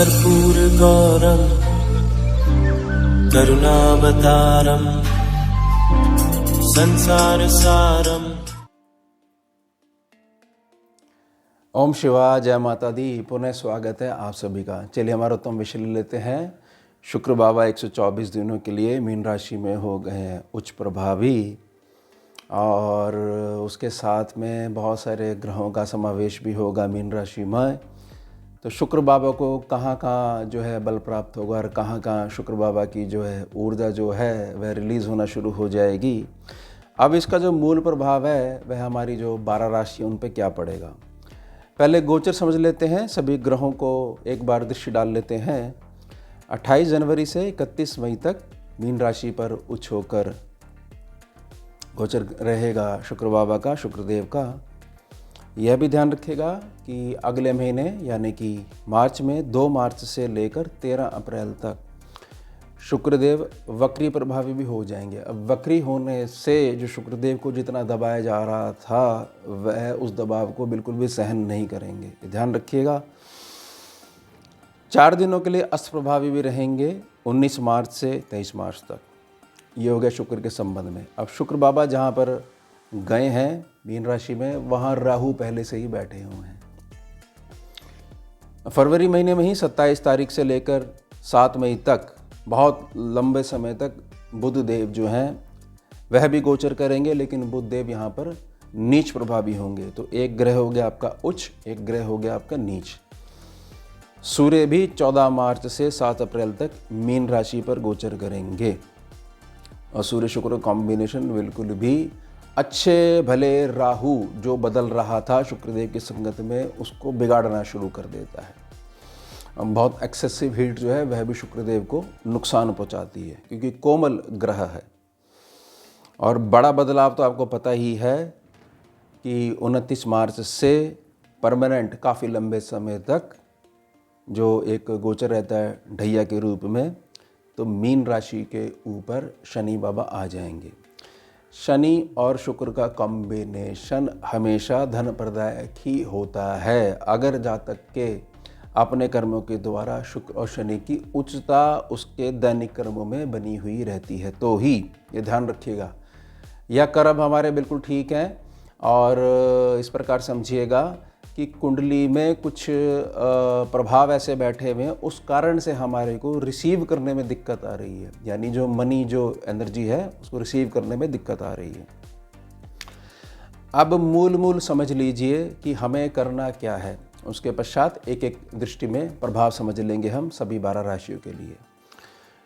कर्पूरगौरं करुणावतारं संसारसारम्। ओम शिवाय, जय माता दी। पुनः स्वागत है आप सभी का। चलिए हमारा उत्तम विषय ले लेते हैं। शुक्र बाबा 124 दिनों के लिए मीन राशि में हो गए हैं उच्च प्रभावी, और उसके साथ में बहुत सारे ग्रहों का समावेश भी होगा मीन राशि में। तो शुक्र बाबा को कहाँ कहाँ जो है बल प्राप्त होगा और कहाँ कहाँ शुक्र बाबा की जो है ऊर्जा जो है वह रिलीज़ होना शुरू हो जाएगी। अब इसका जो मूल प्रभाव है वह हमारी जो 12 राशि उन पे क्या पड़ेगा। पहले गोचर समझ लेते हैं, सभी ग्रहों को एक बार दृष्टि डाल लेते हैं। 28 जनवरी से 31 मई तक मीन राशि पर उच्च होकर गोचर रहेगा शुक्र बाबा का, शुक्रदेव का। यह भी ध्यान रखिएगा कि अगले महीने यानी कि मार्च में 2 मार्च से लेकर 13 अप्रैल तक शुक्रदेव वक्री प्रभावी भी हो जाएंगे। अब वक्री होने से जो शुक्रदेव को जितना दबाया जा रहा था वह उस दबाव को बिल्कुल भी सहन नहीं करेंगे, ध्यान रखिएगा। 4 दिनों के लिए अस्त प्रभावी भी रहेंगे 19 मार्च से 23 मार्च तक। ये हो गया शुक्र के संबंध में। अब शुक्र बाबा जहाँ पर गए हैं मीन राशि में, वहाँ राहु पहले से ही बैठे हुए हैं। फरवरी महीने में ही 27 तारीख से लेकर 7 मई तक बहुत लंबे समय तक बुध देव जो हैं वह भी गोचर करेंगे, लेकिन बुध देव यहाँ पर नीच प्रभावी होंगे। तो एक ग्रह हो गया आपका उच्च, एक ग्रह हो गया आपका नीच। सूर्य भी 14 मार्च से 7 अप्रैल तक मीन राशि पर गोचर करेंगे, और सूर्य शुक्र कॉम्बिनेशन बिल्कुल भी अच्छे भले राहु जो बदल रहा था शुक्रदेव की संगत में उसको बिगाड़ना शुरू कर देता है। बहुत एक्सेसिव हीट जो है वह भी शुक्रदेव को नुकसान पहुंचाती है, क्योंकि कोमल ग्रह है। और बड़ा बदलाव तो आपको पता ही है कि 29 मार्च से परमानेंट काफ़ी लंबे समय तक जो एक गोचर रहता है ढैया के रूप में, तो मीन राशि के ऊपर शनि बाबा आ जाएंगे। शनि और शुक्र का कॉम्बिनेशन हमेशा धन प्रदायक ही होता है। अगर जातक के अपने कर्मों के द्वारा शुक्र और शनि की उच्चता उसके दैनिक कर्मों में बनी हुई रहती है तो ही, ये ध्यान रखिएगा। यह कर्म हमारे बिल्कुल ठीक हैं, और इस प्रकार समझिएगा कि कुंडली में कुछ प्रभाव ऐसे बैठे हुए हैं, उस कारण से हमारे को रिसीव करने में दिक्कत आ रही है, यानी जो मनी जो एनर्जी है उसको रिसीव करने में दिक्कत आ रही है। अब मूल समझ लीजिए कि हमें करना क्या है, उसके पश्चात एक एक दृष्टि में प्रभाव समझ लेंगे हम सभी 12 राशियों के लिए।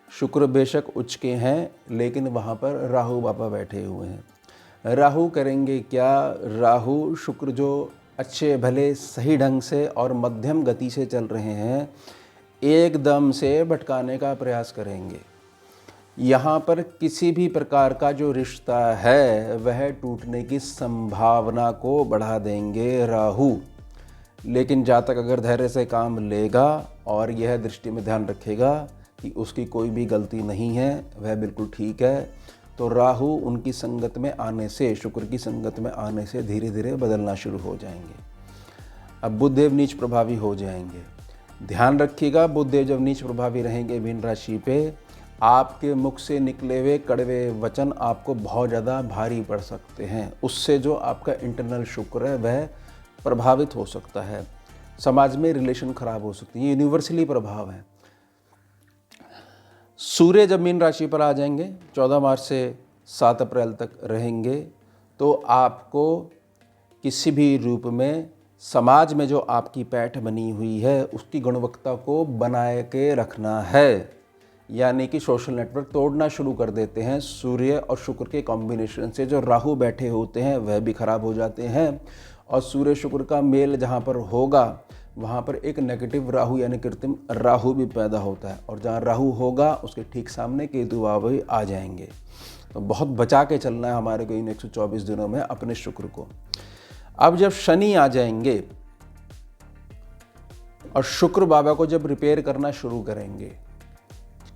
शुक्र बेशक उच्च के हैं, लेकिन वहाँ पर राहु बाबा बैठे हुए हैं। राहु करेंगे क्या? राहु शुक्र जो अच्छे भले सही ढंग से और मध्यम गति से चल रहे हैं, एकदम से भटकाने का प्रयास करेंगे। यहाँ पर किसी भी प्रकार का जो रिश्ता है वह टूटने की संभावना को बढ़ा देंगे राहु। लेकिन जातक अगर धैर्य से काम लेगा और यह दृष्टि में ध्यान रखेगा कि उसकी कोई भी गलती नहीं है, वह बिल्कुल ठीक है, तो राहु उनकी संगत में आने से, शुक्र की संगत में आने से धीरे धीरे बदलना शुरू हो जाएंगे। अब बुध देव नीच प्रभावी हो जाएंगे। ध्यान रखिएगा, बुध देव जब नीच प्रभावी रहेंगे मीन राशि पे, आपके मुख से निकले हुए कड़वे वचन आपको बहुत ज़्यादा भारी पड़ सकते हैं। उससे जो आपका इंटरनल शुक्र है वह प्रभावित हो सकता है, समाज में रिलेशन खराब हो सकती है। ये यूनिवर्सली प्रभाव है। सूर्य जब मीन राशि पर आ जाएंगे 14 मार्च से 7 अप्रैल तक रहेंगे, तो आपको किसी भी रूप में समाज में जो आपकी पैठ बनी हुई है उसकी गुणवत्ता को बनाए के रखना है, यानी कि सोशल नेटवर्क तोड़ना शुरू कर देते हैं। सूर्य और शुक्र के कॉम्बिनेशन से जो राहु बैठे होते हैं वह भी खराब हो जाते हैं, और सूर्य शुक्र का मेल जहाँ पर होगा वहाँ पर एक नेगेटिव राहु यानी कृत्रिम राहु भी पैदा होता है, और जहाँ राहु होगा उसके ठीक सामने केतु बाबा भी आ जाएंगे। तो बहुत बचा के चलना है हमारे को इन 124 दिनों में अपने शुक्र को। अब जब शनि आ जाएंगे और शुक्र बाबा को जब रिपेयर करना शुरू करेंगे,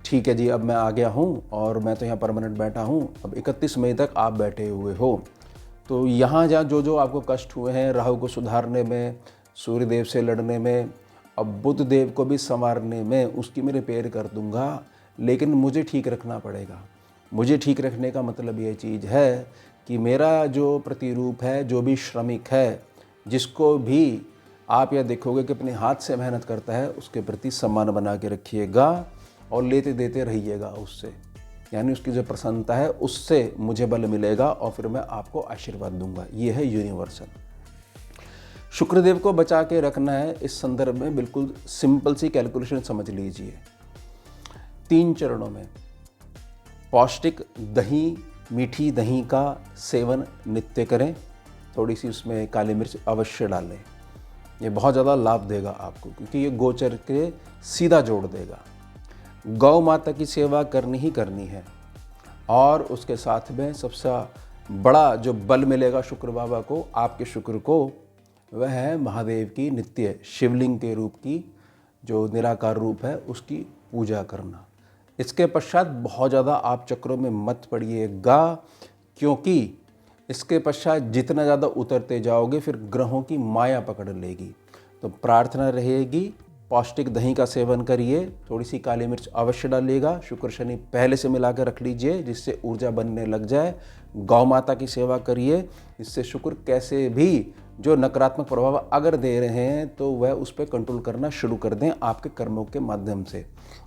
ठीक है जी, अब मैं आ गया हूँ और मैं तो यहाँ परमानेंट बैठा हूँ, अब 31 मई तक आप बैठे हुए हो, तो यहाँ जहाँ जो जो आपको कष्ट हुए हैं राहु को सुधारने में, सूर्यदेव से लड़ने में अब बुध देव को भी संवारने में उसकी मैं रिपेयर कर दूंगा, लेकिन मुझे ठीक रखना पड़ेगा। मुझे ठीक रखने का मतलब ये चीज़ है कि मेरा जो प्रतिरूप है, जो भी श्रमिक है, जिसको भी आप यह देखोगे कि अपने हाथ से मेहनत करता है, उसके प्रति सम्मान बना के रखिएगा और लेते देते रहिएगा उससे, यानी उसकी जो प्रसन्नता है उससे मुझे बल मिलेगा और फिर मैं आपको आशीर्वाद दूंगा। ये है यूनिवर्सल। शुक्रदेव को बचा के रखना है। इस संदर्भ में बिल्कुल सिंपल सी कैलकुलेशन समझ लीजिए। 3 चरणों में पौष्टिक दही, मीठी दही का सेवन नित्य करें। थोड़ी सी उसमें काली मिर्च अवश्य डालें। ये बहुत ज़्यादा लाभ देगा आपको, क्योंकि ये गोचर के सीधा जोड़ देगा। गौ माता की सेवा करनी ही करनी है। और उसके साथ में सबसे बड़ा जो बल मिलेगा शुक्र बाबा को, आपके शुक्र को, वह है महादेव की नित्य शिवलिंग के रूप की जो निराकार रूप है उसकी पूजा करना। इसके पश्चात बहुत ज़्यादा आप चक्रों में मत पड़िएगा, क्योंकि इसके पश्चात जितना ज़्यादा उतरते जाओगे फिर ग्रहों की माया पकड़ लेगी। तो प्रार्थना रहेगी, पौष्टिक दही का सेवन करिए, थोड़ी सी काली मिर्च अवश्य डालिएगा, शुक्र शनि पहले से मिला कर रख लीजिए जिससे ऊर्जा बनने लग जाए। गौ माता की सेवा करिए, इससे शुक्र कैसे भी जो नकारात्मक प्रभाव अगर दे रहे हैं तो वह उस पर कंट्रोल करना शुरू कर दें आपके कर्मों के माध्यम से।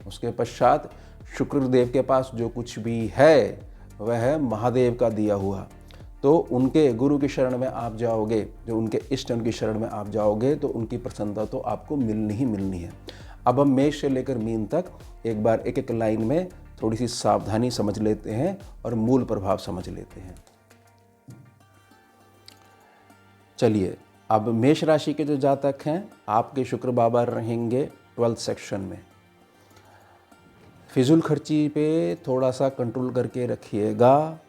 उसके पश्चात शुक्रदेव के पास जो कुछ भी है वह है महादेव का दिया हुआ। तो उनके गुरु की शरण में आप जाओगे, जो उनके इष्ट उनकी शरण में आप जाओगे तो उनकी प्रसन्नता तो आपको मिलनी ही मिलनी है। अब हम मेष से लेकर मीन तक एक बार एक एक लाइन में थोड़ी सी सावधानी समझ लेते हैं और मूल प्रभाव समझ लेते हैं। चलिए, अब मेष राशि के जो जातक हैं, आपके शुक्र बाबा रहेंगे 12th सेक्शन में। फिजूल खर्ची पे थोड़ा सा कंट्रोल करके रखिएगा।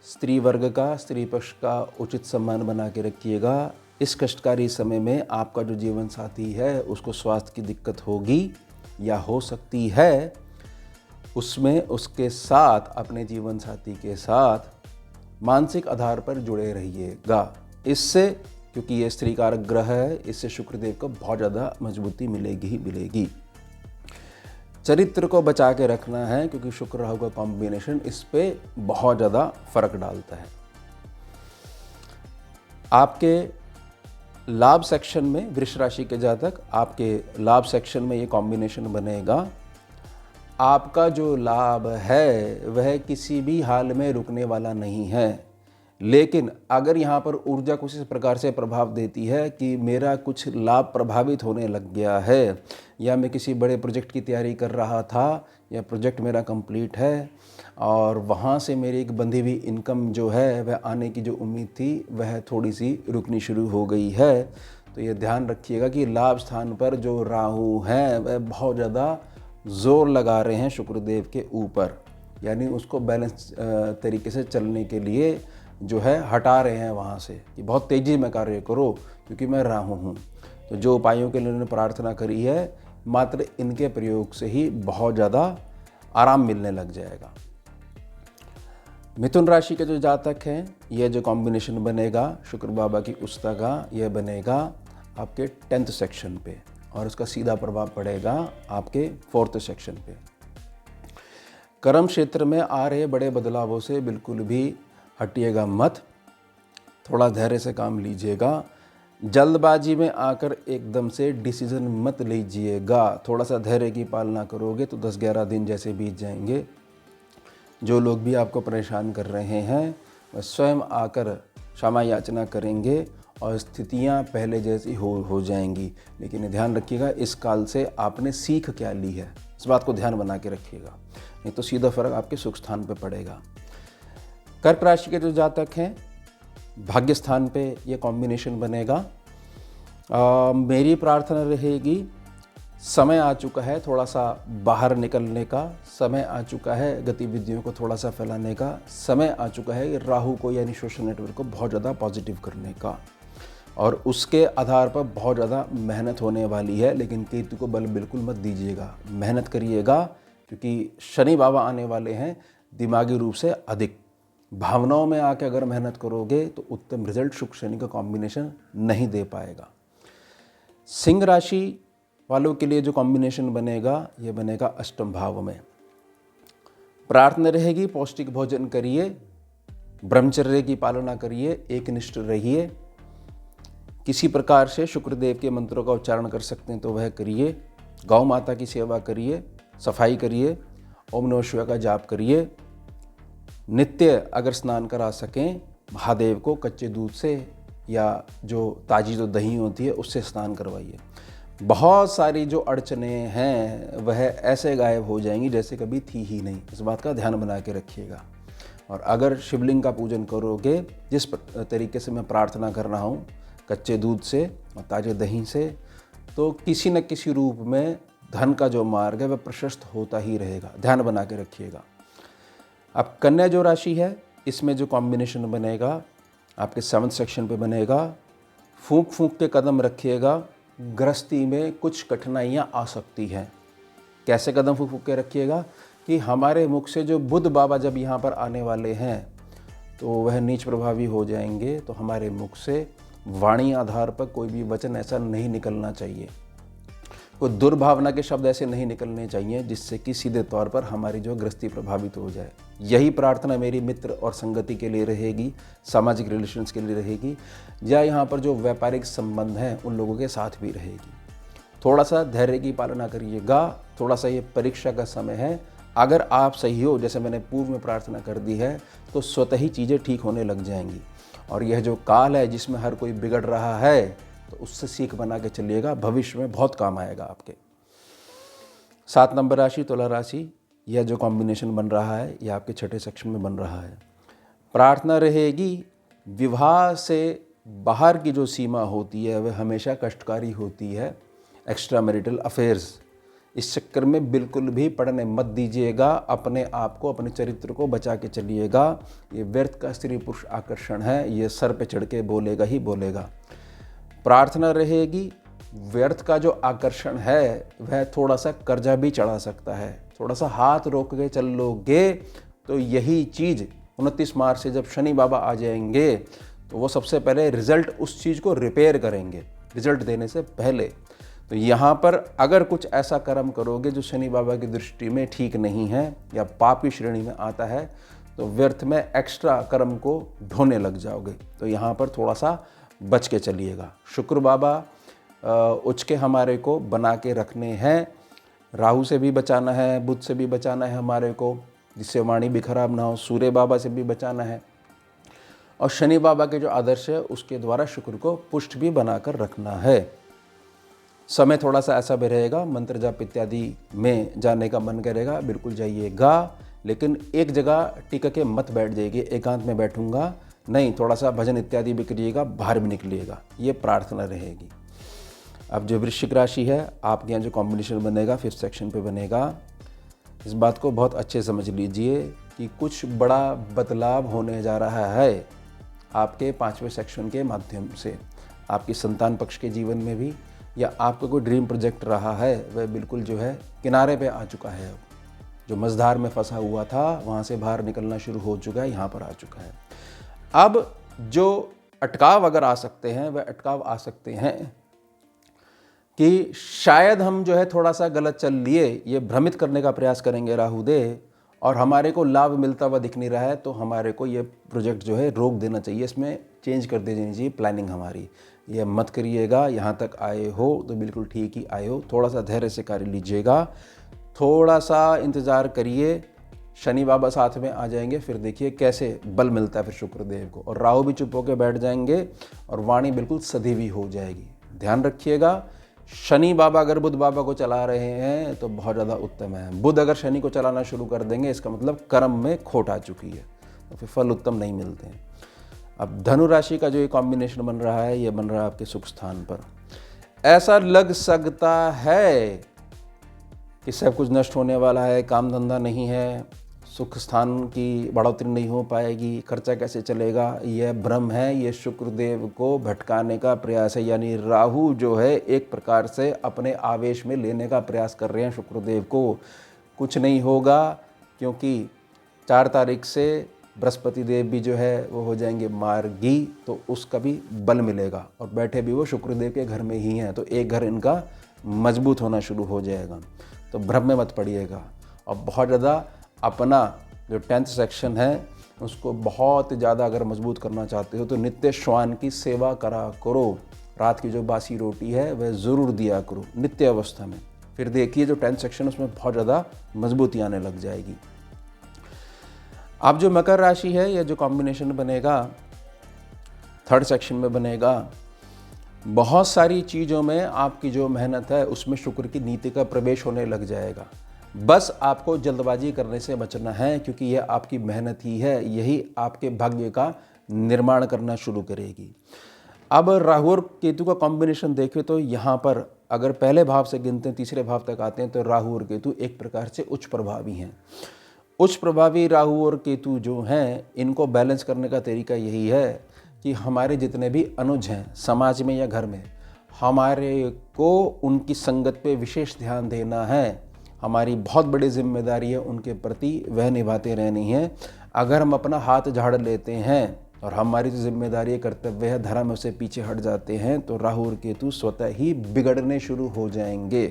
स्त्री वर्ग का, स्त्री पक्ष का उचित सम्मान बना के रखिएगा। इस कष्टकारी समय में आपका जो जीवन साथी है उसको स्वास्थ्य की दिक्कत होगी या हो सकती है, उसमें उसके साथ अपने जीवन साथी के साथ मानसिक आधार पर जुड़े रहिएगा। इससे, क्योंकि ये स्त्री कारक ग्रह है, इससे शुक्रदेव को बहुत ज़्यादा मजबूती मिलेगी ही मिलेगी। चरित्र को बचा के रखना है, क्योंकि शुक्र राहु का कॉम्बिनेशन इस पे बहुत ज़्यादा फर्क डालता है। आपके लाभ सेक्शन में, वृष राशि के जातक, आपके लाभ सेक्शन में ये कॉम्बिनेशन बनेगा। आपका जो लाभ है वह किसी भी हाल में रुकने वाला नहीं है, लेकिन अगर यहाँ पर ऊर्जा कुछ इस प्रकार से प्रभाव देती है कि मेरा कुछ लाभ प्रभावित होने लग गया है, या मैं किसी बड़े प्रोजेक्ट की तैयारी कर रहा था या प्रोजेक्ट मेरा कंप्लीट है और वहाँ से मेरी एक बंधी हुई इनकम जो है वह आने की जो उम्मीद थी वह थोड़ी सी रुकनी शुरू हो गई है, तो ये ध्यान रखिएगा कि लाभ स्थान पर जो राहु हैं वह बहुत ज़्यादा ज़ोर लगा रहे हैं शुक्रदेव के ऊपर, यानी उसको बैलेंस तरीके से चलने के लिए जो है हटा रहे हैं वहाँ से कि बहुत तेज़ी में कार्य करो क्योंकि मैं राहु हूँ। तो जो उपायों के लिए उन्होंने प्रार्थना करी है, मात्र इनके प्रयोग से ही बहुत ज़्यादा आराम मिलने लग जाएगा। मिथुन राशि के जो जातक हैं, यह जो कॉम्बिनेशन बनेगा शुक्र बाबा की उस्ता का, यह बनेगा आपके 10th सेक्शन पे और इसका सीधा प्रभाव पड़ेगा आपके 4th सेक्शन पे। कर्म क्षेत्र में आ रहे बड़े बदलावों से बिल्कुल भी हटिएगा मत, थोड़ा धैर्य से काम लीजिएगा। जल्दबाजी में आकर एकदम से डिसीजन मत लीजिएगा, थोड़ा सा धैर्य की पालना करोगे तो 10-11 दिन जैसे बीत जाएंगे। जो लोग भी आपको परेशान कर रहे हैं वह स्वयं आकर क्षमा याचना करेंगे और स्थितियां पहले जैसी हो जाएंगी। लेकिन ध्यान रखिएगा, इस काल से आपने सीख क्या ली है, इस बात को ध्यान बना के रखिएगा, नहीं तो सीधा फर्क आपके सुख स्थान पर पड़ेगा। कर्क राशि के जो जातक हैं, भाग्य स्थान पे ये कॉम्बिनेशन बनेगा। मेरी प्रार्थना रहेगी, समय आ चुका है थोड़ा सा बाहर निकलने का, समय आ चुका है गतिविधियों को थोड़ा सा फैलाने का, समय आ चुका है राहु को यानी सोशल नेटवर्क को बहुत ज़्यादा पॉजिटिव करने का, और उसके आधार पर बहुत ज़्यादा मेहनत होने वाली है। लेकिन केतु को बल बिल्कुल मत दीजिएगा, मेहनत करिएगा, क्योंकि शनि बाबा आने वाले हैं दिमागी रूप से अधिक। भावनाओं में आके अगर मेहनत करोगे तो उत्तम रिजल्ट शुक्र शनि का कॉम्बिनेशन नहीं दे पाएगा। सिंह राशि वालों के लिए जो कॉम्बिनेशन बनेगा ये बनेगा अष्टम भाव में। प्रार्थना रहेगी पौष्टिक भोजन करिए, ब्रह्मचर्य की पालना करिए, एकनिष्ठ रहिए, किसी प्रकार से शुक्रदेव के मंत्रों का उच्चारण कर सकते हैं तो वह करिए, गौ माता की सेवा करिए, सफाई करिए, ओम नमः शिवाय का जाप करिए, नित्य अगर स्नान करा सकें महादेव को कच्चे दूध से या जो ताज़ी जो दही होती है उससे स्नान करवाइए। बहुत सारी जो अड़चने हैं वह ऐसे गायब हो जाएंगी जैसे कभी थी ही नहीं। इस बात का ध्यान बना के रखिएगा। और अगर शिवलिंग का पूजन करोगे जिस तरीके से मैं प्रार्थना कर रहा हूँ, कच्चे दूध से और ताज़े दही से, तो किसी न किसी रूप में धन का जो मार्ग है वह प्रशस्त होता ही रहेगा। ध्यान बना के रखिएगा। अब कन्या जो राशि है इसमें जो कॉम्बिनेशन बनेगा आपके 7th सेक्शन पे बनेगा, फूंक फूंक के कदम रखिएगा, गृहस्थी में कुछ कठिनाइयाँ आ सकती हैं। कैसे कदम फूंक फूंक के रखिएगा कि हमारे मुख से जो बुध बाबा जब यहाँ पर आने वाले हैं तो वह नीच प्रभावी हो जाएंगे, तो हमारे मुख से वाणी आधार पर कोई भी वचन ऐसा नहीं निकलना चाहिए, कोई दुर्भावना के शब्द ऐसे नहीं निकलने चाहिए जिससे कि सीधे तौर पर हमारी जो गृहस्थी प्रभावित हो जाए। यही प्रार्थना मेरी मित्र और संगति के लिए रहेगी, सामाजिक रिलेशंस के लिए रहेगी, या यहाँ पर जो व्यापारिक संबंध हैं उन लोगों के साथ भी रहेगी। थोड़ा सा धैर्य की पालना करिएगा, थोड़ा सा ये परीक्षा का समय है। अगर आप सही हो, जैसे मैंने पूर्व में प्रार्थना कर दी है, तो स्वतः ही चीज़ें ठीक होने लग जाएंगी। और यह जो काल है जिसमें हर कोई बिगड़ रहा है, तो उससे सीख बना के चलिएगा, भविष्य में बहुत काम आएगा आपके। 7 नंबर राशि तुला राशि, यह जो कॉम्बिनेशन बन रहा है यह आपके 6ठे सेक्शन में बन रहा है। प्रार्थना रहेगी विवाह से बाहर की जो सीमा होती है वह हमेशा कष्टकारी होती है। एक्स्ट्रा मैरिटल अफेयर्स, इस चक्कर में बिल्कुल भी पड़ने मत दीजिएगा। अपने आप को, अपने चरित्र को बचा के चलिएगा। ये व्यर्थ का स्त्री पुरुष आकर्षण है, ये सर पे चढ़ के बोलेगा ही बोलेगा। प्रार्थना रहेगी व्यर्थ का जो आकर्षण है वह थोड़ा सा कर्जा भी चढ़ा सकता है। थोड़ा सा हाथ रोक के चल लोगे तो यही चीज़ 29 मार्च से जब शनि बाबा आ जाएंगे तो वो सबसे पहले रिजल्ट उस चीज़ को रिपेयर करेंगे, रिजल्ट देने से पहले। तो यहाँ पर अगर कुछ ऐसा कर्म करोगे जो शनि बाबा की दृष्टि में ठीक नहीं है या पाप की श्रेणी में आता है, तो व्यर्थ में एक्स्ट्रा कर्म को ढोने लग जाओगे। तो यहाँ पर थोड़ा सा बच के चलिएगा। शुक्र बाबा उच के हमारे को बना के रखने हैं, राहु से भी बचाना है, बुध से भी बचाना है हमारे को, जिससे वाणी भी खराब ना हो। सूर्य बाबा से भी बचाना है, और शनि बाबा के जो आदर्श है उसके द्वारा शुक्र को पुष्ट भी बनाकर रखना है। समय थोड़ा सा ऐसा भी रहेगा, मंत्र जाप इत्यादि में जाने का मन करेगा, बिल्कुल जाइएगा, लेकिन एक जगह टिक के मत बैठ जाइए, एकांत में बैठूंगा नहीं, थोड़ा सा भजन इत्यादि भी करिएगा, बाहर भी निकलिएगा, ये प्रार्थना रहेगी। अब जो वृश्चिक राशि है आपके यहाँ जो कॉम्बिनेशन बनेगा 5th सेक्शन पे बनेगा, इस बात को बहुत अच्छे समझ लीजिए कि कुछ बड़ा बदलाव होने जा रहा है आपके 5वें सेक्शन के माध्यम से। आपकी संतान पक्ष के जीवन में भी, या आपका कोई ड्रीम प्रोजेक्ट रहा है वह बिल्कुल जो है किनारे पे आ चुका है। अब जो मझधार में फंसा हुआ था वहाँ से बाहर निकलना शुरू हो चुका है, यहाँ पर आ चुका है। अब जो अटकाव अगर आ सकते हैं वह अटकाव आ सकते हैं कि शायद हम जो है थोड़ा सा गलत चल लिए, ये भ्रमित करने का प्रयास करेंगे राहु देव, और हमारे को लाभ मिलता हुआ दिख नहीं रहा है, तो हमारे को ये प्रोजेक्ट जो है रोक देना चाहिए, इसमें चेंज कर देनी चाहिए प्लानिंग हमारी। ये मत करिएगा, यहाँ तक आए हो तो बिल्कुल ठीक ही आए हो, थोड़ा सा धैर्य से कार्य लीजिएगा, थोड़ा सा इंतज़ार करिए, शनि बाबा साथ में आ जाएंगे, फिर देखिए कैसे बल मिलता है फिर शुक्रदेव को, और राहु भी चुप होकर बैठ जाएंगे और वाणी बिल्कुल सधी हुई हो जाएगी। ध्यान रखिएगा, शनि बाबा अगर बुध बाबा को चला रहे हैं तो बहुत ज़्यादा उत्तम है। बुध अगर शनि को चलाना शुरू कर देंगे इसका मतलब कर्म में खोट आ चुकी है, तो फिर फल उत्तम नहीं मिलते हैं। अब धनु राशि का जो ये कॉम्बिनेशन बन रहा है ये बन रहा है आपके सुख स्थान पर। ऐसा लग सकता है कि सब कुछ नष्ट होने वाला है, काम धंधा नहीं है, सुख स्थान की बढ़ोतरी नहीं हो पाएगी, खर्चा कैसे चलेगा, यह भ्रम है, ये शुक्रदेव को भटकाने का प्रयास है। यानी राहु जो है एक प्रकार से अपने आवेश में लेने का प्रयास कर रहे हैं शुक्रदेव को। कुछ नहीं होगा, क्योंकि 4 तारीख से बृहस्पति देव भी जो है वो हो जाएंगे मार्गी, तो उसका भी बल मिलेगा, और बैठे भी वो शुक्रदेव के घर में ही हैं, तो एक घर इनका मजबूत होना शुरू हो जाएगा। तो भ्रम में मत पड़िएगा और बहुत ज़्यादा अपना जो 10th सेक्शन है उसको बहुत ज़्यादा अगर मजबूत करना चाहते हो तो नित्य श्वान की सेवा करा करो। रात की जो बासी रोटी है वह ज़रूर दिया करो नित्य अवस्था में। फिर देखिए जो 10th सेक्शन उसमें बहुत ज़्यादा मजबूती आने लग जाएगी। अब जो मकर राशि है यह जो कॉम्बिनेशन बनेगा 3rd सेक्शन में बनेगा, बहुत सारी चीज़ों में आपकी जो मेहनत है उसमें शुक्र की नीति का प्रवेश होने लग जाएगा। बस आपको जल्दबाजी करने से बचना है क्योंकि यह आपकी मेहनत ही है, यही आपके भाग्य का निर्माण करना शुरू करेगी। अब राहु और केतु का कॉम्बिनेशन देखें तो यहाँ पर अगर पहले भाव से गिनते हैं 3रे भाव तक आते हैं तो राहु और केतु एक प्रकार से उच्च प्रभावी हैं। उच्च प्रभावी राहु और केतु जो हैं इनको बैलेंस करने का तरीका यही है कि हमारे जितने भी अनुज हैं समाज में या घर में, हमारे को उनकी संगत पे विशेष ध्यान देना है। हमारी बहुत बड़ी जिम्मेदारी है उनके प्रति, वह निभाते रहनी है। अगर हम अपना हाथ झाड़ लेते हैं और हमारी जो जिम्मेदारी कर्तव्य है धर्म से पीछे हट जाते हैं तो राहु और केतु स्वतः ही बिगड़ने शुरू हो जाएंगे।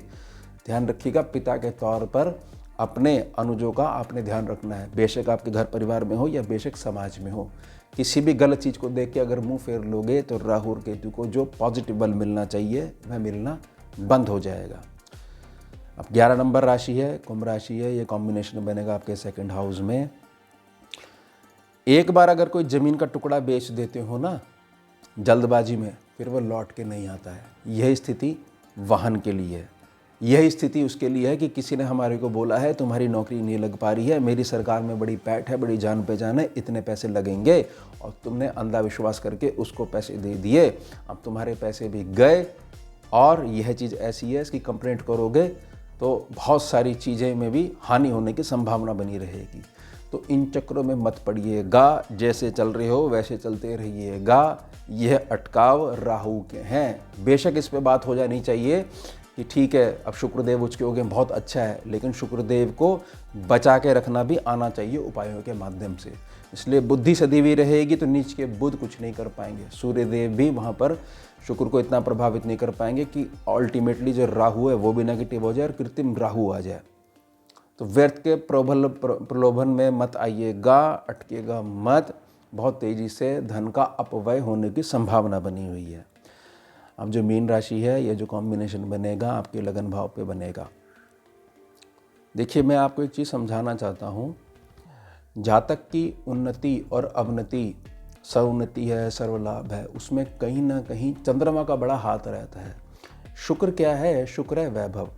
ध्यान रखिएगा, पिता के तौर पर अपने अनुजों का आपने ध्यान रखना है, बेशक आपके घर परिवार में हो या बेशक समाज में हो। किसी भी गलत चीज़ को देख के अगर मुंह फेर लोगे तो राहु और केतु को जो पॉजिटिव बल मिलना चाहिए वह मिलना बंद हो जाएगा। अब 11 नंबर राशि है, कुंभ राशि है। ये कॉम्बिनेशन बनेगा आपके 2nd हाउस में। एक बार अगर कोई ज़मीन का टुकड़ा बेच देते हो ना जल्दबाजी में, फिर वो लौट के नहीं आता है। यह स्थिति वाहन के लिए है, यह स्थिति उसके लिए है कि किसी ने हमारे को बोला है तुम्हारी नौकरी नहीं लग पा रही है, मेरी सरकार में बड़ी पैठ है, बड़ी जान पहचान है, इतने पैसे लगेंगे, और तुमने अंधा विश्वास करके उसको पैसे दे दिए। अब तुम्हारे पैसे भी गए और यह चीज़ ऐसी है इसकी कंप्लेंट करोगे तो बहुत सारी चीज़ें में भी हानि होने की संभावना बनी रहेगी। तो इन चक्रों में मत पड़िएगा, जैसे चल रहे हो वैसे चलते रहिएगा। यह अटकाव राहु के हैं। बेशक इस पे बात हो जानी चाहिए कि ठीक है अब शुक्रदेव उचके हो गए, बहुत अच्छा है, लेकिन शुक्रदेव को बचा के रखना भी आना चाहिए उपायों के माध्यम से। इसलिए बुद्धि सदी हुई रहेगी तो नीच के बुध कुछ नहीं कर पाएंगे। सूर्यदेव भी वहाँ पर शुक्र को इतना प्रभावित नहीं कर पाएंगे कि अल्टीमेटली जो राहु है वो भी नेगेटिव हो जाए और कृत्रिम राहु आ जाए। तो व्यर्थ के प्रलोभन में मत आइएगा, अटकेगा मत। बहुत तेज़ी से धन का अपव्यय होने की संभावना बनी हुई है। अब जो मीन राशि है, ये जो कॉम्बिनेशन बनेगा आपके लगन भाव पे बनेगा। देखिए मैं आपको एक चीज़ समझाना चाहता हूँ, जातक की उन्नति और अवनति, सर्वोन्नति है, सर्वलाभ है, उसमें कहीं ना कहीं चंद्रमा का बड़ा हाथ रहता है। शुक्र क्या है? शुक्र है वैभव।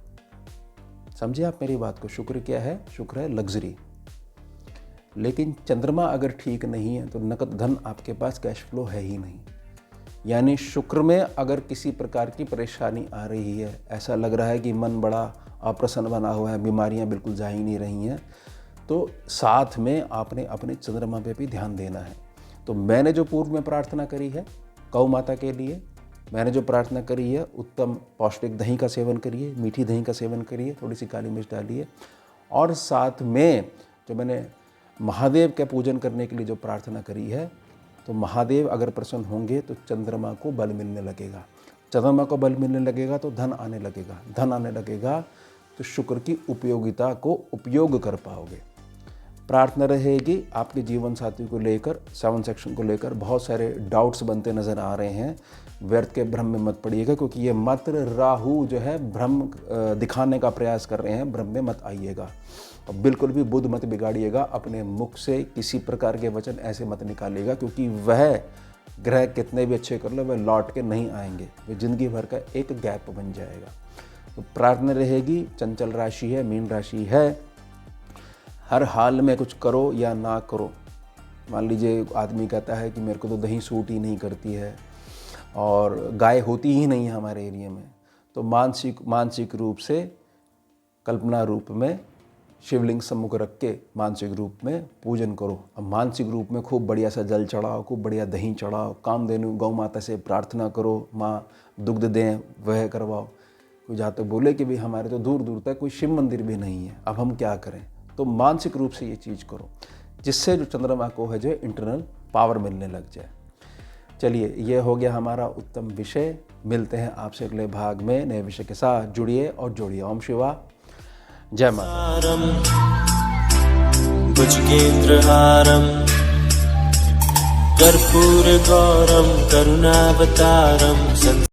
समझिए आप मेरी बात को, शुक्र क्या है? शुक्र है लग्जरी। लेकिन चंद्रमा अगर ठीक नहीं है तो नकद धन आपके पास कैश फ्लो है ही नहीं। यानी शुक्र में अगर किसी प्रकार की परेशानी आ रही है, ऐसा लग रहा है कि मन बड़ा अप्रसन्न बना हुआ है, बीमारियां बिल्कुल जा ही नहीं रही हैं, तो साथ में आपने अपने चंद्रमा पे भी ध्यान देना है। तो मैंने जो पूर्व में प्रार्थना करी है गौ माता के लिए, मैंने जो प्रार्थना करी है, उत्तम पौष्टिक दही का सेवन करिए, मीठी दही का सेवन करिए, थोड़ी सी काली मिर्च डालिए, और साथ में जो मैंने महादेव के पूजन करने के लिए जो प्रार्थना करी है, तो महादेव अगर प्रसन्न होंगे तो चंद्रमा को बल मिलने लगेगा। चंद्रमा को बल मिलने लगेगा तो धन आने लगेगा, धन आने लगेगा तो शुक्र की उपयोगिता को उपयोग कर पाओगे। प्रार्थना रहेगी आपके जीवन साथी को लेकर, 7 सेक्शन को लेकर बहुत सारे डाउट्स बनते नज़र आ रहे हैं। व्यर्थ के भ्रम में मत पड़िएगा, क्योंकि ये मात्र राहु जो है भ्रम दिखाने का प्रयास कर रहे हैं। भ्रम में मत आइएगा और बिल्कुल भी बुद्ध मत बिगाड़िएगा। अपने मुख से किसी प्रकार के वचन ऐसे मत निकालिएगा, क्योंकि वह ग्रह कितने भी अच्छे कर लो वह लौट के नहीं आएंगे, वह जिंदगी भर का एक गैप बन जाएगा। तो प्रार्थना रहेगी, चंचल राशि है, मीन राशि है, हर हाल में कुछ करो या ना करो। मान लीजिए आदमी कहता है कि मेरे को तो दही सूट ही नहीं करती है और गाय होती ही नहीं है हमारे एरिया में, तो मानसिक रूप से कल्पना रूप में शिवलिंग सम्मुख रख के मानसिक रूप में पूजन करो। अब मानसिक रूप में खूब बढ़िया सा जल चढ़ाओ, खूब बढ़िया दही चढ़ाओ, कामधेनु गौ माता से प्रार्थना करो, माँ दुग्ध दें वह करवाओ। कोई जहाँ तक बोले कि भाई हमारे तो दूर दूर तक कोई शिव मंदिर भी नहीं है, अब हम क्या करें, तो मानसिक रूप से ये चीज़ करो, जिससे जो चंद्रमा को है जो इंटरनल पावर मिलने लग जाए। चलिए, ये हो गया हमारा उत्तम विषय। मिलते हैं आपसे अगले भाग में नए विषय के साथ। जुड़िए और जोड़िए। ओम शिवा, जय माता। भुजगेन्द्रहारं कर्पूरगौरं करुणावतारं